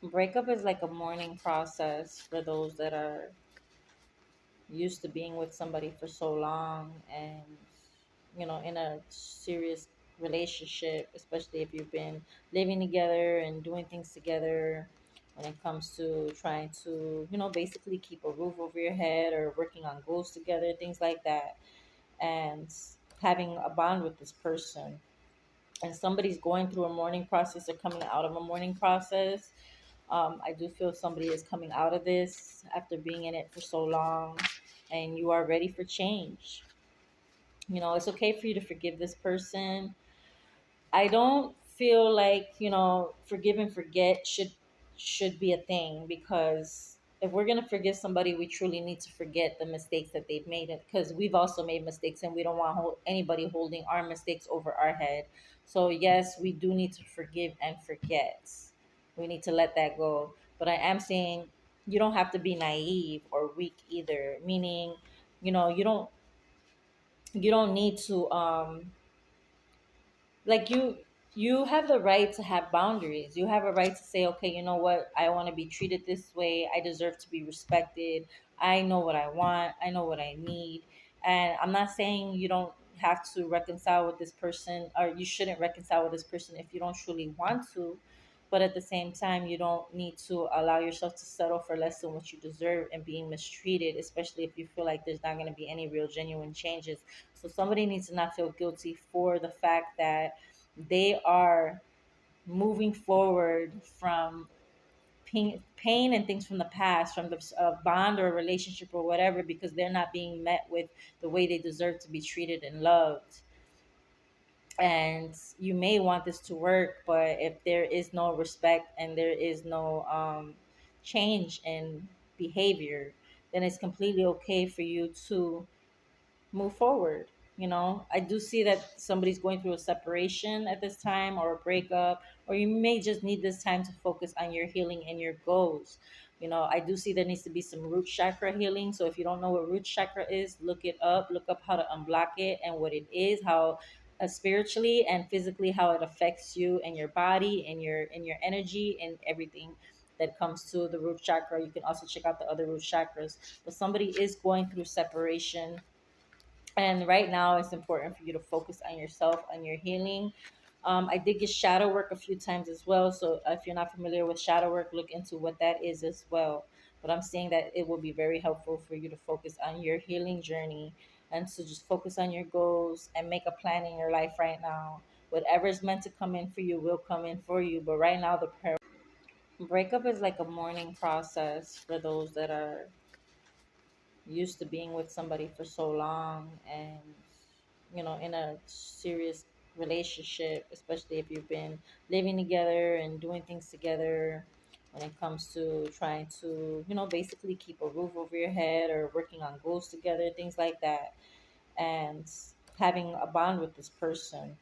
Breakup is like a mourning process for those that are used to being with somebody for so long and, in a serious relationship, especially if you've been living together and doing things together when it comes to trying to, basically keep a roof over your head or working on goals together, things like that, and having a bond with this person. And somebody's going through a mourning process or coming out of a mourning process. I do feel somebody is coming out of this after being in it for so long, and you are ready for change. It's okay for you to forgive this person. I don't feel like, forgive and forget should be a thing, because if we're going to forgive somebody, we truly need to forget the mistakes that they've made, because we've also made mistakes and we don't want anybody holding our mistakes over our head. So yes, we do need to forgive and forget. We need to let that go. But I am saying you don't have to be naive or weak either, meaning, you don't need to like you have the right to have boundaries. You have a right to say, okay, you know what, I want to be treated this way, I deserve to be respected, I know what I want, I know what I need. And I'm not saying you don't have to reconcile with this person, or you shouldn't reconcile with this person if you don't truly want to. But at the same time, you don't need to allow yourself to settle for less than what you deserve and being mistreated, especially if you feel like there's not going to be any real genuine changes. So somebody needs to not feel guilty for the fact that they are moving forward from pain and things from the past, from the bond or relationship or whatever, because they're not being met with the way they deserve to be treated and loved. And you may want this to work, but if there is no respect and there is no change in behavior, then it's completely okay for you to move forward. I do see that somebody's going through a separation at this time, or a breakup, or you may just need this time to focus on your healing and your goals. I do see there needs to be some root chakra healing. So if you don't know what root chakra is, look up how to unblock it and what it is, how spiritually and physically, how it affects you and your body and your energy and everything that comes to the root chakra. You can also check out the other root chakras. But somebody is going through separation, and right now, it's important for you to focus on yourself, on your healing. I did get shadow work a few times as well. So if you're not familiar with shadow work, look into what that is as well. But I'm saying that it will be very helpful for you to focus on your healing journey, and to just focus on your goals and make a plan in your life right now. Whatever is meant to come in for you will come in for you. But right now, the breakup is like a mourning process for those that are used to being with somebody for so long and, in a serious relationship, especially if you've been living together and doing things together when it comes to trying to, basically keep a roof over your head or working on goals together, things like that, and having a bond with this person.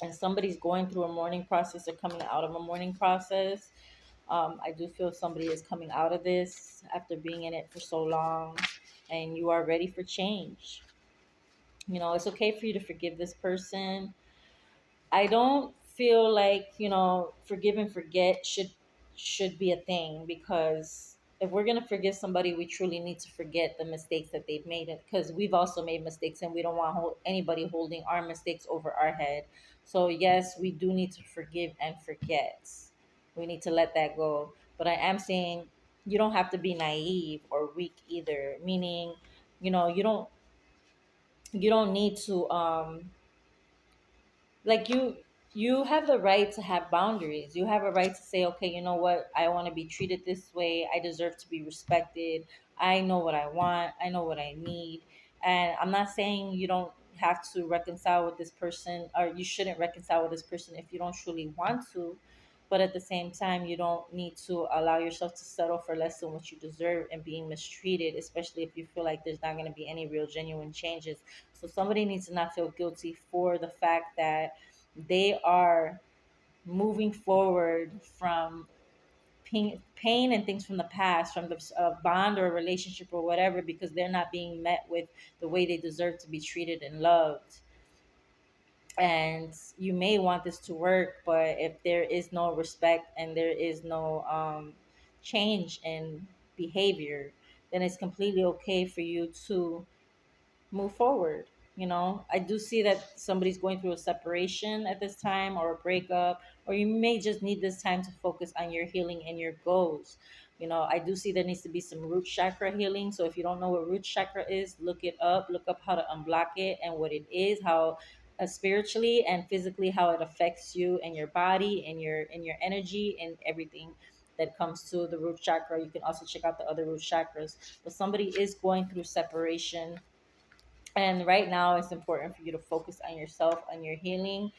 And somebody's going through a mourning process or coming out of a mourning process. I do feel somebody is coming out of this after being in it for so long, and you are ready for change. It's okay for you to forgive this person. I don't feel like, forgive and forget should be a thing, because if we're going to forgive somebody, we truly need to forget the mistakes that they've made, because we've also made mistakes and we don't want anybody holding our mistakes over our head. So yes, we do need to forgive and forget. We need to let that go. But I am saying you don't have to be naive or weak either, meaning, you don't need to like you have the right to have boundaries. You have a right to say, okay, you know what, I want to be treated this way, I deserve to be respected, I know what I want, I know what I need. And I'm not saying you don't have to reconcile with this person, or you shouldn't reconcile with this person if you don't truly want to. But at the same time, you don't need to allow yourself to settle for less than what you deserve and being mistreated, especially if you feel like there's not going to be any real genuine changes. So somebody needs to not feel guilty for the fact that they are moving forward from pain and things from the past, from the bond or relationship or whatever, because they're not being met with the way they deserve to be treated and loved. And you may want this to work, but if there is no respect and there is no change in behavior, then it's completely okay for you to move forward. You know, I do see that somebody's going through a separation at this time, or a breakup, or you may just need this time to focus on your healing and your goals. You know, I do see there needs to be some root chakra healing. So if you don't know what root chakra is, look it up. Look up how to unblock it and what it is, how spiritually and physically how it affects you and your body and your energy and everything that comes to the root chakra. You can also check out the other root chakras. But somebody is going through separation, and right now, it's important for you to focus on yourself, on your healing.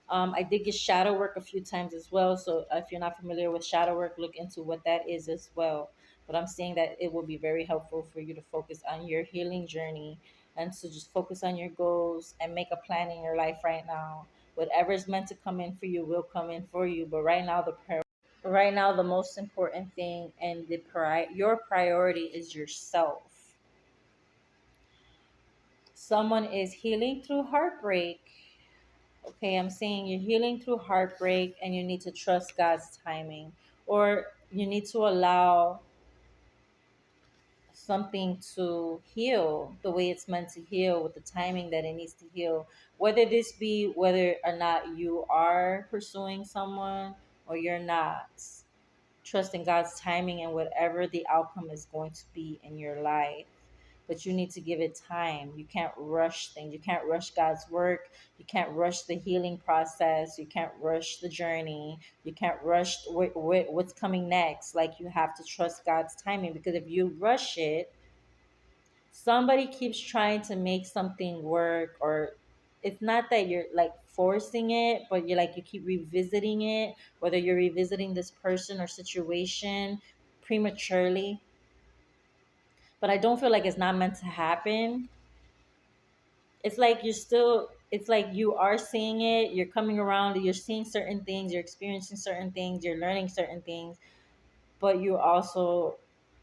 I did get shadow work a few times as well. So if you're not familiar with shadow work, look into what that is as well. But I'm saying that it will be very helpful for you to focus on your healing journey, and to just focus on your goals and make a plan in your life right now. Whatever is meant to come in for you will come in for you. But right now, the most important thing and your priority is yourself. Someone is healing through heartbreak. Okay, I'm saying you're healing through heartbreak and you need to trust God's timing, or you need to allow something to heal the way it's meant to heal, with the timing that it needs to heal. Whether this be whether or not you are pursuing someone or you're not, trusting God's timing and whatever the outcome is going to be in your life. But you need to give it time. You can't rush things. You can't rush God's work. You can't rush the healing process. You can't rush the journey. You can't rush what's coming next. Like, you have to trust God's timing, because if you rush it, somebody keeps trying to make something work, or it's not that you're like forcing it, but you keep revisiting it, whether you're revisiting this person or situation prematurely. But I don't feel like it's not meant to happen. It's like you are seeing it, you're coming around, you're seeing certain things, you're experiencing certain things, you're learning certain things, but you also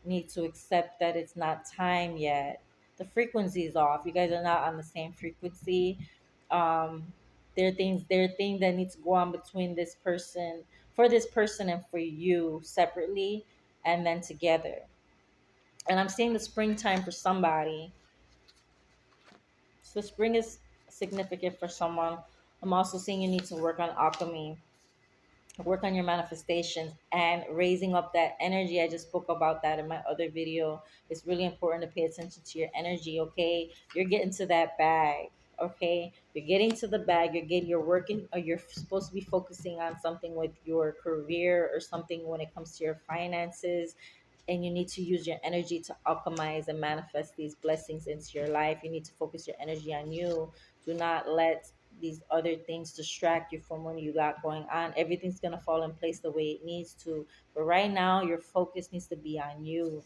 need to accept that it's not time yet. The frequency is off. You guys are not on the same frequency. Um, there are things that need to go on between this person and for you separately, and then together. And I'm seeing the springtime for somebody. So spring is significant for someone. I'm also seeing you need to work on alchemy, work on your manifestations, and raising up that energy. I just spoke about that in my other video. It's really important to pay attention to your energy. Okay, you're getting to that bag. Okay, you're getting to the bag. You're working, or you're supposed to be focusing on something with your career, or something when it comes to your finances. And you need to use your energy to alchemize and manifest these blessings into your life. You need to focus your energy on you. Do not let these other things distract you from what you got going on. Everything's going to fall in place the way it needs to. But right now, your focus needs to be on you.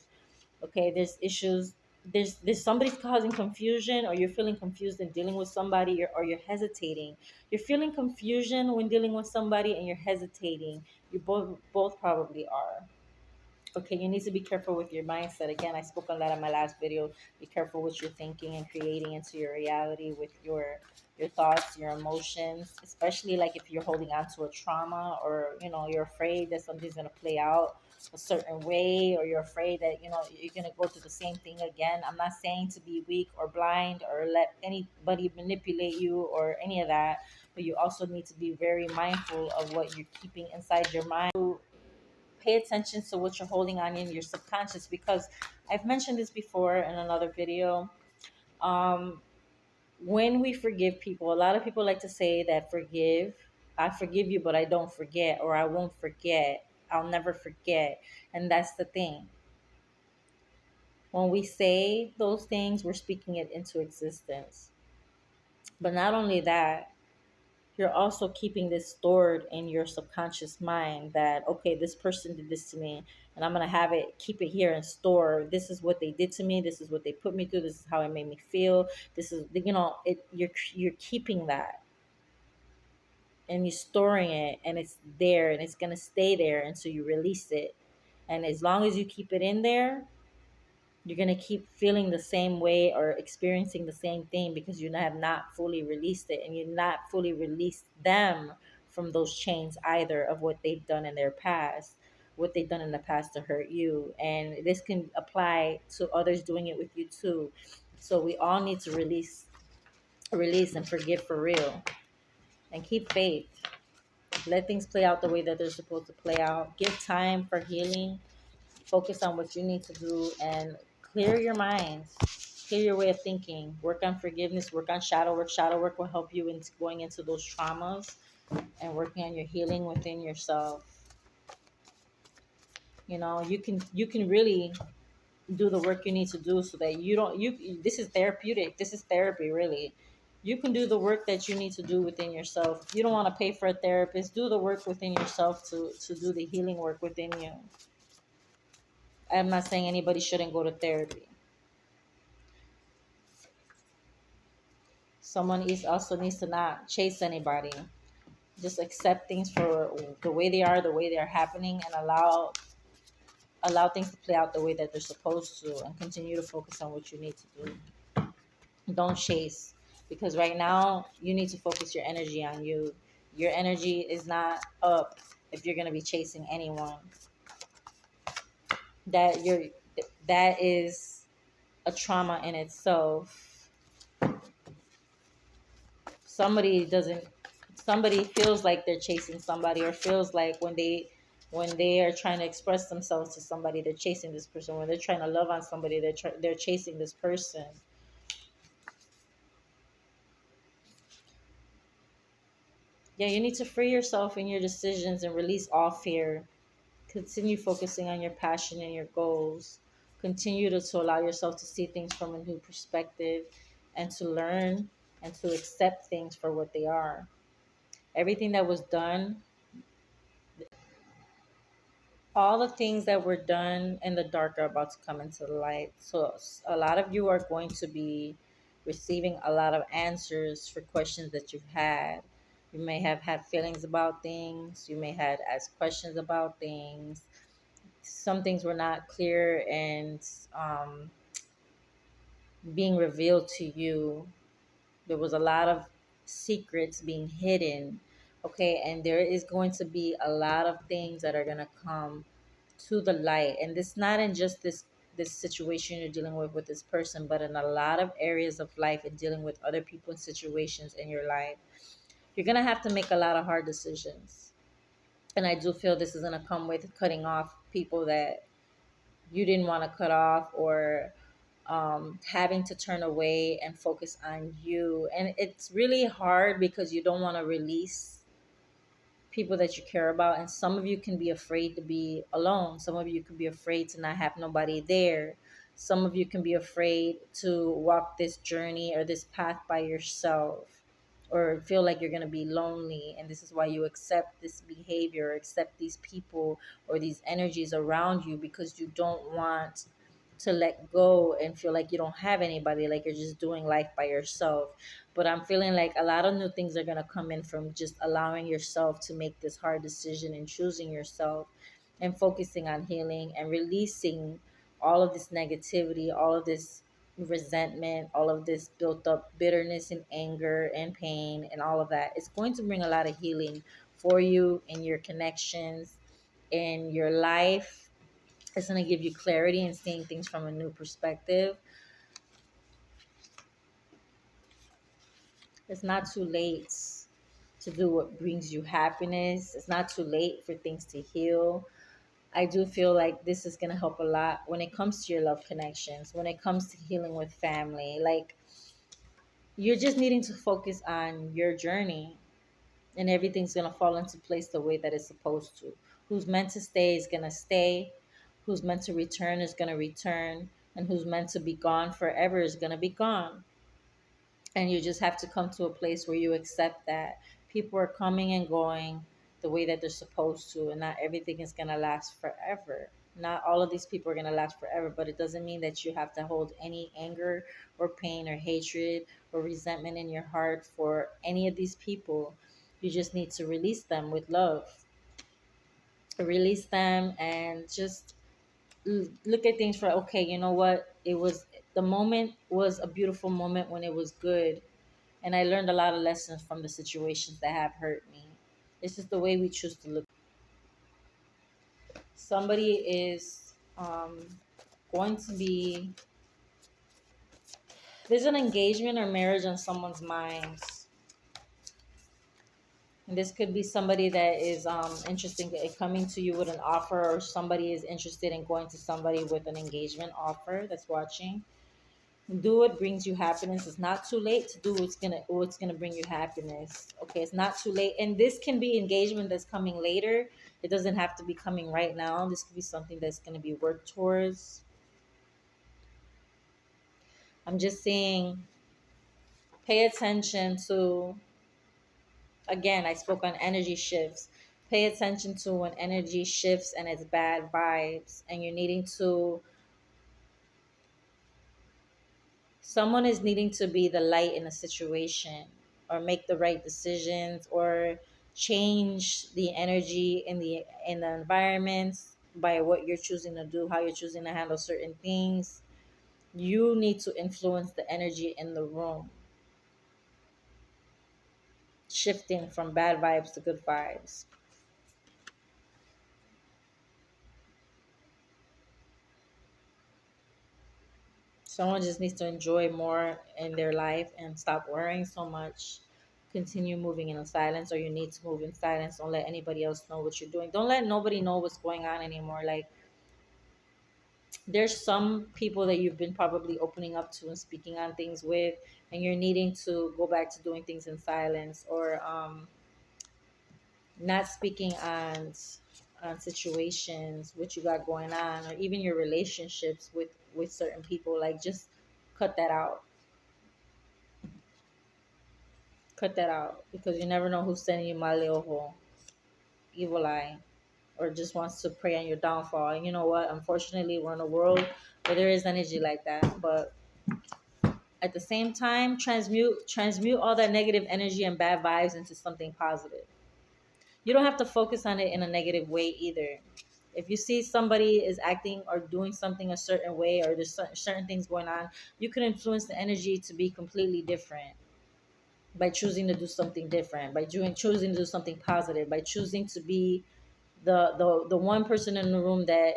Okay, there's issues. There's somebody's causing confusion, or you're feeling confused in dealing with somebody, or you're hesitating. You're feeling confusion when dealing with somebody, and you're hesitating. You both probably are. Okay, you need to be careful with your mindset. Again, I spoke on that in my last video. Be careful what you're thinking and creating into your reality with your thoughts, your emotions, especially like if you're holding on to a trauma, or you're afraid that something's gonna play out a certain way, or you're afraid that you're gonna go through the same thing again. I'm not saying to be weak or blind or let anybody manipulate you or any of that, but you also need to be very mindful of what you're keeping inside your mind. Pay attention to what you're holding on in your subconscious, because I've mentioned this before in another video. um when we forgive people, a lot of people like to say that I forgive you, but I don't forget, or I won't forget, I'll never forget. And that's the thing. When we say those things, we're speaking it into existence. But not only that, you're also keeping this stored in your subconscious mind, that okay, this person did this to me, and I'm going to have it, keep it here and store. This is what they did to me, this is what they put me through, this is how it made me feel. This is you're keeping that, and you're storing it, and it's there, and it's going to stay there until you release it. And as long as you keep it in there, You're going to keep feeling the same way or experiencing the same thing because you have not fully released it, and you're not fully released them from those chains either of what they've done in their past, what they've done in the past to hurt you. And this can apply to others doing it with you too. So we all need to release and forgive for real, and keep faith. Let things play out the way that they're supposed to play out. Give time for healing. Focus on what you need to do and clear your minds. Clear your way of thinking. Work on forgiveness. Work on shadow work. Shadow work will help you into going into those traumas and working on your healing within yourself. You can really do the work you need to do so that you don't you this is therapeutic. This is therapy, really. You can do the work that you need to do within yourself. If you don't want to pay for a therapist, do the work within yourself to do the healing work within you. I'm not saying anybody shouldn't go to therapy. Someone is also needs to not chase anybody. Just accept things for the way they are, the way they're happening, and allow things to play out the way that they're supposed to, and continue to focus on what you need to do. Don't chase, because right now you need to focus your energy on you. Your energy is not up if you're going to be chasing anyone. That you're that is a trauma in itself. somebody doesn't Somebody feels like they're chasing somebody, or feels like when they are trying to express themselves to somebody, they're chasing this person. When they're trying to love on somebody, they're chasing this person. Yeah, you need to free yourself in your decisions and release all fear. Continue focusing on your passion and your goals. Continue to allow yourself to see things from a new perspective, and to learn and to accept things for what they are. Everything that was done, all the things that were done in the dark are about to come into the light. So a lot of you are going to be receiving a lot of answers for questions that you've had. You may have had feelings about things. You may have asked questions about things. Some things were not clear and being revealed to you. There was a lot of secrets being hidden. Okay, and there is going to be a lot of things that are going to come to the light, and this not in just this situation you're dealing with this person, but in a lot of areas of life, and dealing with other people and situations in your life. You're going to have to make a lot of hard decisions, and I do feel this is going to come with cutting off people that you didn't want to cut off, or having to turn away and focus on you. And it's really hard because you don't want to release people that you care about. And some of you can be afraid to be alone. Some of you can be afraid to not have nobody there. Some of you can be afraid to walk this journey or this path by yourself, or feel like you're going to be lonely. And this is why you accept this behavior, accept these people or these energies around you, because you don't want to let go and feel like you don't have anybody, like you're just doing life by yourself. But I'm feeling like a lot of new things are going to come in from just allowing yourself to make this hard decision and choosing yourself, and focusing on healing and releasing all of this negativity, all of this resentment, all of this built up bitterness and anger and pain and all of that. It's going to bring a lot of healing for you in your connections, in your life. It's going to give you clarity and seeing things from a new perspective. It's not too late to do what brings you happiness. It's not too late for things to heal. I do feel like this is going to help a lot when it comes to your love connections, when it comes to healing with family. Like, you're just needing to focus on your journey, and everything's going to fall into place the way that it's supposed to. Who's meant to stay is going to stay. Who's meant to return is going to return. And who's meant to be gone forever is going to be gone. And you just have to come to a place where you accept that people are coming and going the way that they're supposed to, and not everything is going to last forever. Not all of these people are going to last forever, but it doesn't mean that you have to hold any anger or pain or hatred or resentment in your heart for any of these people. You just need to release them with love. Release them and just look at things for, okay, you know what? It was, the moment was a beautiful moment when it was good, and I learned a lot of lessons from the situations that have hurt me. It's just the way we choose to look. Somebody is going to be, there's an engagement or marriage on someone's minds. And this could be somebody that is interested in coming to you with an offer, or somebody is interested in going to somebody with an engagement offer that's watching. Do what brings you happiness. It's not too late to do what's gonna bring you happiness. Okay, it's not too late. And this can be engagement that's coming later. It doesn't have to be coming right now. This could be something that's gonna be worked towards. I'm just saying, pay attention to, again, I spoke on energy shifts. Pay attention to when energy shifts and it's bad vibes, and you're needing to, someone is needing to be the light in a situation, or make the right decisions, or change the energy in the environments by what you're choosing to do, how you're choosing to handle certain things. You need to influence the energy in the room, shifting from bad vibes to good vibes. Someone just needs to enjoy more in their life and stop worrying so much. Continue moving in silence, or you need to move in silence. Don't let anybody else know what you're doing. Don't let nobody know what's going on anymore. Like, there's some people that you've been probably opening up to and speaking on things with, and you're needing to go back to doing things in silence, or not speaking on situations, what you got going on, or even your relationships with certain people. Like, just cut that out. Cut that out, because you never know who's sending you maleojo, evil eye, or just wants to prey on your downfall. And you know what? Unfortunately, we're in a world where there is energy like that. But at the same time, transmute all that negative energy and bad vibes into something positive. You don't have to focus on it in a negative way either. If you see somebody is acting or doing something a certain way, or there's certain things going on, you can influence the energy to be completely different by choosing to do something different, by choosing to do something positive, by choosing to be the one person in the room that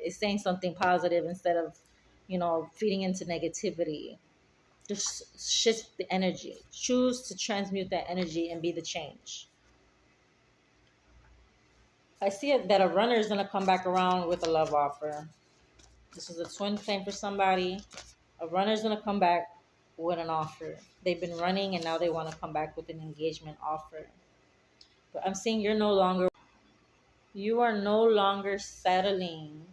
is saying something positive, instead of, feeding into negativity. Just shift the energy. Choose to transmute that energy and be the change. I see it that a runner is gonna come back around with a love offer. This is a twin flame for somebody. A runner is gonna come back with an offer. They've been running and now they want to come back with an engagement offer. But I'm saying you are no longer settling.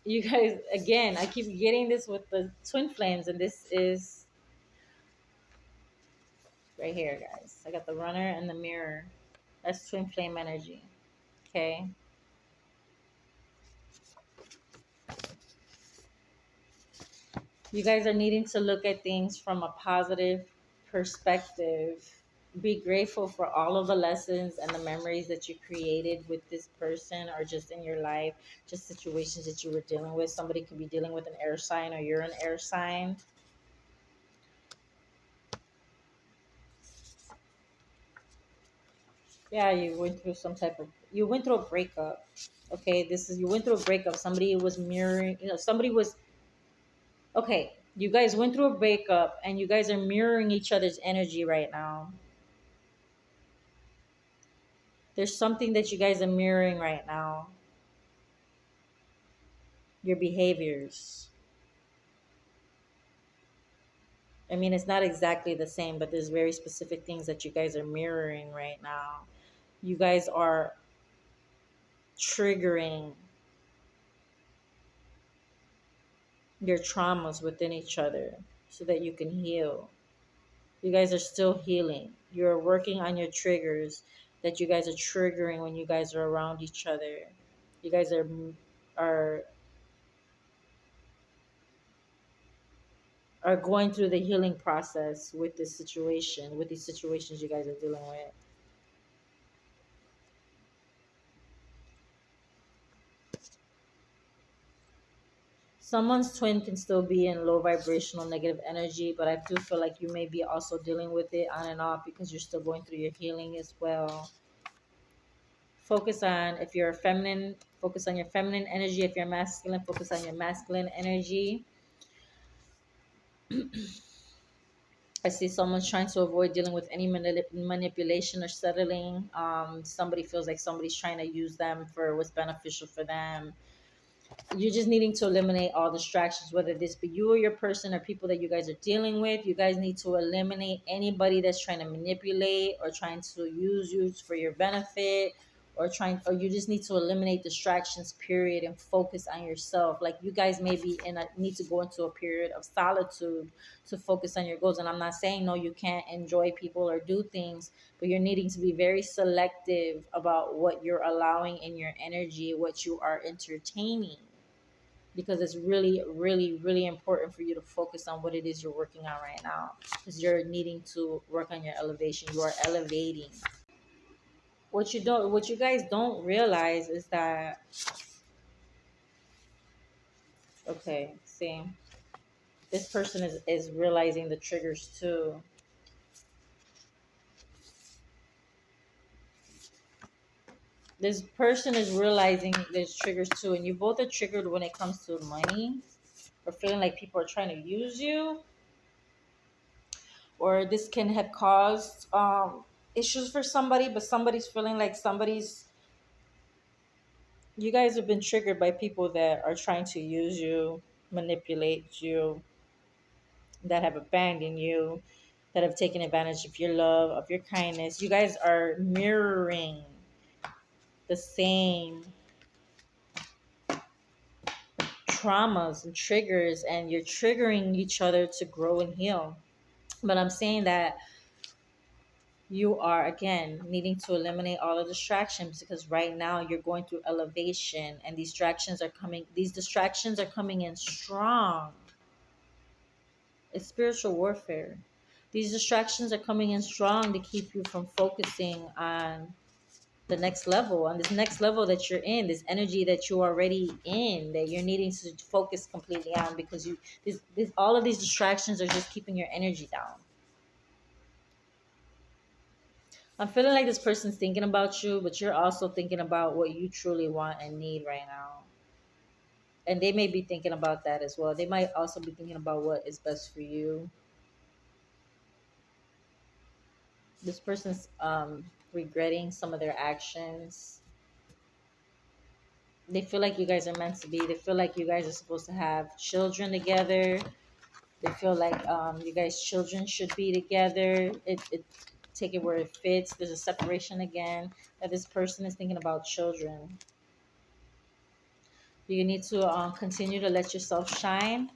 You guys, again, I keep getting this with the twin flames, and this is right here, guys. I got the runner and the mirror. That's twin flame energy. Okay. You guys are needing to look at things from a positive perspective. Be grateful for all of the lessons and the memories that you created with this person, or just in your life, just situations that you were dealing with. Somebody could be dealing with an air sign, or you're an air sign. Yeah, you went through a breakup. Okay, you went through a breakup. Somebody was mirroring, somebody was, okay, you guys went through a breakup, and you guys are mirroring each other's energy right now. There's something that you guys are mirroring right now. Your behaviors. I mean, it's not exactly the same, but there's very specific things that you guys are mirroring right now. You guys are triggering your traumas within each other so that you can heal. You guys are still healing. You're working on your triggers that you guys are triggering when you guys are around each other. You guys are are going through the healing process with this situation, with these situations you guys are dealing with. Someone's twin can still be in low vibrational negative energy, but I do feel like you may be also dealing with it on and off because you're still going through your healing as well. Focus on, if you're feminine, focus on your feminine energy. If you're masculine, focus on your masculine energy. I see someone's trying to avoid dealing with any manipulation or settling. Somebody feels like somebody's trying to use them for what's beneficial for them. You're just needing to eliminate all distractions, whether this be you or your person or people that you guys are dealing with. You guys need to eliminate anybody that's trying to manipulate or trying to use you for your benefit, or you just need to eliminate distractions, period, and focus on yourself. Like, you guys maybe need to go into a period of solitude to focus on your goals. And I'm not saying no, you can't enjoy people or do things, but you're needing to be very selective about what you're allowing in your energy, what you are entertaining, because it's really, really, really important for you to focus on what it is you're working on right now, because you're needing to work on your elevation. You are elevating. What you guys don't realize is that, okay, see, this person is realizing the triggers too. This person is realizing there's triggers too, and you both are triggered when it comes to money, or feeling like people are trying to use you, or this can have caused issues for somebody, but somebody's feeling like you guys have been triggered by people that are trying to use you, manipulate you, that have abandoned you, that have taken advantage of your love, of your kindness. You guys are mirroring the same traumas and triggers, and you're triggering each other to grow and heal. But I'm saying that you are, again, needing to eliminate all the distractions, because right now you're going through elevation, and these distractions are coming in strong. It's spiritual warfare. These distractions are coming in strong to keep you from focusing on the next level, on this next level that you're in, this energy that you're already in, that you're needing to focus completely on, because all of these distractions are just keeping your energy down. I'm feeling like this person's thinking about you, but you're also thinking about what you truly want and need right now. And they may be thinking about that as well. They might also be thinking about what is best for you. This person's regretting some of their actions. They feel like you guys are meant to be. They feel like you guys are supposed to have children together. They feel like you guys' children should be together. It take it where it fits. There's a separation again. That this person is thinking about children. You need to continue to let yourself shine.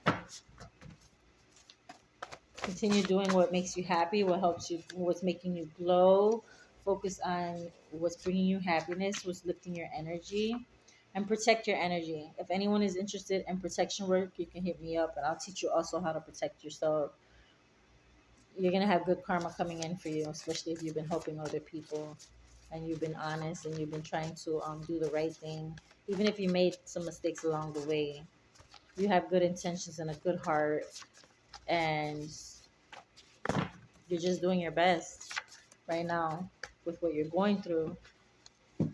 Continue doing what makes you happy, what helps you, what's making you glow. Focus on what's bringing you happiness, what's lifting your energy, and protect your energy. If anyone is interested in protection work, you can hit me up, and I'll teach you also how to protect yourself. You're going to have good karma coming in for you, especially if you've been helping other people and you've been honest and you've been trying to do the right thing. Even if you made some mistakes along the way, you have good intentions and a good heart, and you're just doing your best right now with what you're going through. If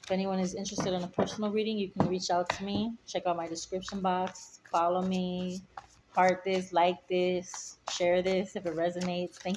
anyone is interested in a personal reading, you can reach out to me. Check out my description box. Follow me. Heart this, like this, share this if it resonates. Thank